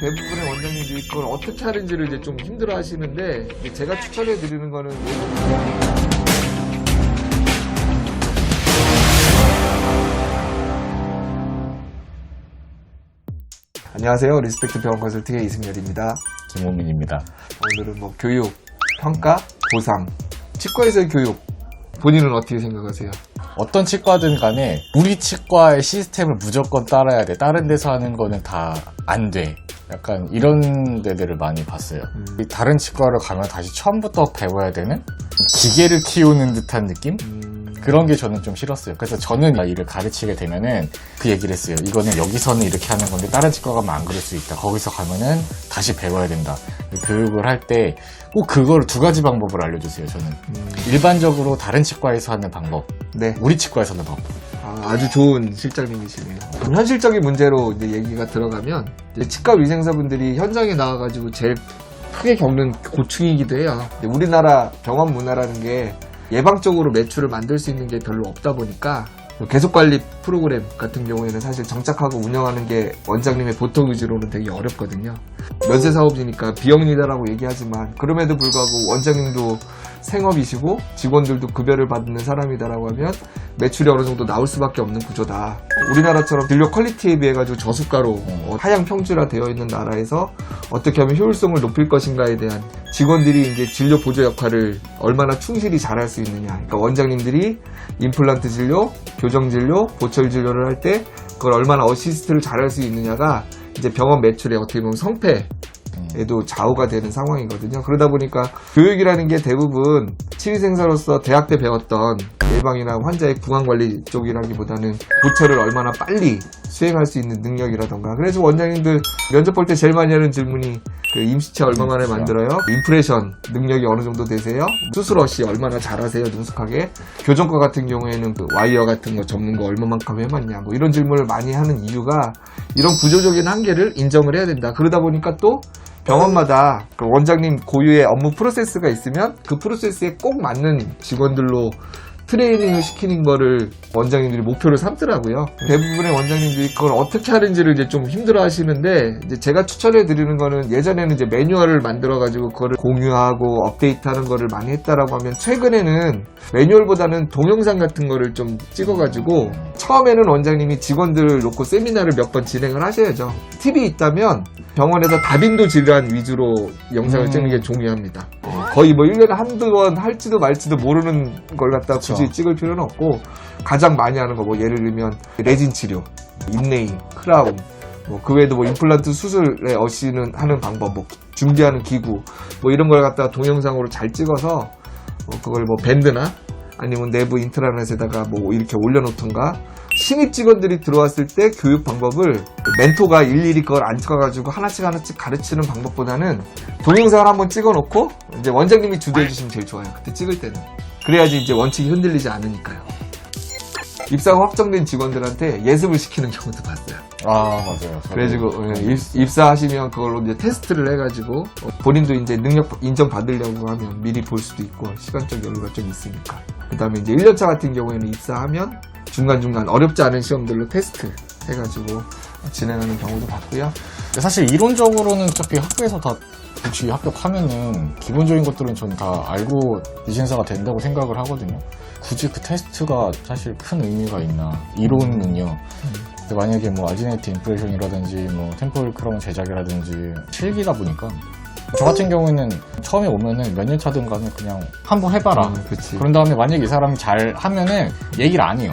대부분의 원장님들이 그걸 어떻게 하는지를 이제 좀 힘들어 하시는데, 제가 추천해 드리는 거는 안녕하세요. 리스펙트 병원 컨설팅의 이승열입니다. 김호민입니다. 오늘은 뭐 교육, 평가, 보상, 치과에서의 교육, 본인은 어떻게 생각하세요? 어떤 치과든 간에 우리 치과의 시스템을 무조건 따라야 돼. 다른 데서 하는 거는 다 안 돼. 약간 이런 데들을 많이 봤어요. 다른 치과를 가면 다시 처음부터 배워야 되는? 기계를 키우는 듯한 느낌? 그런 게 저는 좀 싫었어요. 그래서 저는 일을 가르치게 되면은 그 얘기를 했어요. 이거는 여기서는 이렇게 하는 건데 다른 치과 가면 안 그럴 수 있다. 거기서 가면은 다시 배워야 된다. 교육을 할 때 꼭 그걸 두 가지 방법을 알려주세요. 저는 일반적으로 다른 치과에서 하는 방법, 네. 우리 치과에서 하는 방법. 아주 좋은 실장님이시네요. 그럼 현실적인 문제로 이제 얘기가 들어가면, 이제 치과 위생사분들이 현장에 나와가지고 제일 크게 겪는 고충이기도 해요. 우리나라 병원 문화라는 게 예방적으로 매출을 만들 수 있는 게 별로 없다 보니까 계속관리 프로그램 같은 경우에는 사실 정착하고 운영하는 게 원장님의 보통 의지로는 되게 어렵거든요. 면세사업이니까 비영리다라고 얘기하지만 그럼에도 불구하고 원장님도 생업이시고 직원들도 급여를 받는 사람이다라고 하면 매출이 어느 정도 나올 수밖에 없는 구조다. 우리나라처럼 진료 퀄리티에 비해 가지고 저수가로 하향 평준화 되어 있는 나라에서 어떻게 하면 효율성을 높일 것인가에 대한 직원들이 이제 진료 보조 역할을 얼마나 충실히 잘할 수 있느냐. 그러니까 원장님들이 임플란트 진료, 교정 진료, 보철 진료를 할 때 그걸 얼마나 어시스트를 잘할 수 있느냐가 이제 병원 매출의 어떻게 보면 성패에도 좌우가 되는 상황이거든요. 그러다 보니까 교육이라는 게 대부분 치위생사로서 대학 때 배웠던 예방이나 환자의 구강관리 쪽이라기보다는 보철을 얼마나 빨리 수행할 수 있는 능력이라던가. 그래서 원장님들 면접 볼 때 제일 많이 하는 질문이 그 임시체 얼마 만에 만들어요? 임프레션 능력이 어느 정도 되세요? 수술 없이 얼마나 잘하세요? 능숙하게. 교정과 같은 경우에는 그 와이어 같은 거 접는 거 얼마만큼 해봤냐, 뭐 이런 질문을 많이 하는 이유가 이런 구조적인 한계를 인정을 해야 된다. 그러다 보니까 또 병원마다 그 원장님 고유의 업무 프로세스가 있으면 그 프로세스에 꼭 맞는 직원들로 트레이닝을 시키는 거를 원장님들이 목표로 삼더라고요. 대부분의 원장님들이 그걸 어떻게 하는지를 이제 좀 힘들어 하시는데, 이제 제가 추천해 드리는 거는, 예전에는 이제 매뉴얼을 만들어 가지고 그거를 공유하고 업데이트 하는 거를 많이 했다라고 하면, 최근에는 매뉴얼보다는 동영상 같은 거를 좀 찍어 가지고 처음에는 원장님이 직원들을 놓고 세미나를 몇 번 진행을 하셔야죠. 팁이 있다면 병원에서 다빈도 질환 위주로 영상을 찍는 게 중요합니다. 거의 뭐 1년에 한두 번 할지도 말지도 모르는 걸 갖다 굳이 찍을 필요는 없고, 가장 많이 하는 거 뭐 예를 들면 레진 치료, 인네임, 크라운, 뭐 그 외에도 뭐 임플란트 수술에 하는 방법, 뭐 준비하는 기구, 뭐 이런 걸 갖다가 동영상으로 잘 찍어서 그걸 뭐 밴드나 아니면 내부 인트라넷에다가 뭐 이렇게 올려놓던가, 신입 직원들이 들어왔을 때 교육 방법을 멘토가 일일이 그걸 안 찍어가지고 하나씩 가르치는 방법보다는 동영상을 한번 찍어놓고 이제 원장님이 주도해 주시면 제일 좋아요. 그때 찍을 때는. 그래야지 이제 원칙이 흔들리지 않으니까요. 입사가 확정된 직원들한테 예습을 시키는 경우도 봤어요. 아, 맞아요. 그래가지고 입사하시면 그걸로 이제 테스트를 해가지고 본인도 이제 능력 인정받으려고 하면 미리 볼 수도 있고 시간적 여유가 좀 있으니까. 그 다음에 이제 1년차 같은 경우에는 입사하면 중간중간 어렵지 않은 시험들로 테스트 해가지고 진행하는 경우도 봤고요. 사실 이론적으로는 어차피 학교에서 다 굳이 합격하면은 기본적인 것들은 저는 다 알고 위생사가 된다고 생각을 하거든요. 굳이 그 테스트가 사실 큰 의미가 있나? 이론은요. 근데 만약에 뭐 아지네이트 인프레션이라든지 뭐 템포럴 크라운 제작이라든지 실기다 보니까, 저 같은 경우에는 처음에 오면은 몇 년 차든 간에 그냥 한번 해봐라. 그런 다음에 만약에 이 사람이 잘 하면은 얘기를 안 해요.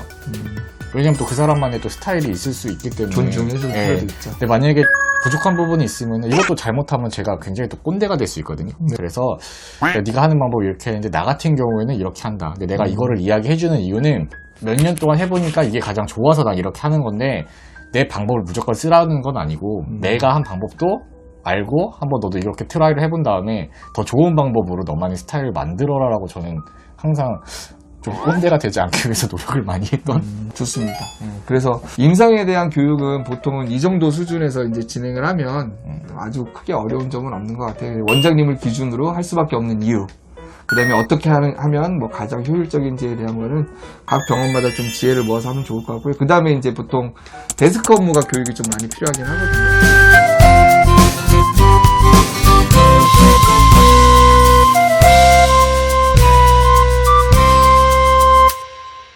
왜냐면 또 그 사람만의 또 스타일이 있을 수 있기 때문에. 존중해줄 필요도 있죠. 근데 만약에 부족한 부분이 있으면 이것도 잘못하면 제가 굉장히 또 꼰대가 될 수 있거든요. 그래서 네가 하는 방법이 이렇게 했는데 나 같은 경우에는 이렇게 한다. 근데 내가 이거를 이야기해주는 이유는 몇 년 동안 해보니까 이게 가장 좋아서 난 이렇게 하는 건데, 내 방법을 무조건 쓰라는 건 아니고 내가 한 방법도 알고 한번 너도 이렇게 트라이를 해본 다음에 더 좋은 방법으로 너만의 스타일을 만들어라라고 저는 항상 좀 꼰대가 되지 않기 위해서 노력을 많이 했던. 좋습니다. 그래서 임상에 대한 교육은 보통은 이 정도 수준에서 이제 진행을 하면 아주 크게 어려운 점은 없는 것 같아요. 원장님을 기준으로 할 수밖에 없는 이유, 그 다음에 어떻게 하면 뭐 가장 효율적인지에 대한 거는 각 병원마다 좀 지혜를 모아서 하면 좋을 것 같고요. 그 다음에 이제 보통 데스크 업무가 교육이 좀 많이 필요하긴 하거든요.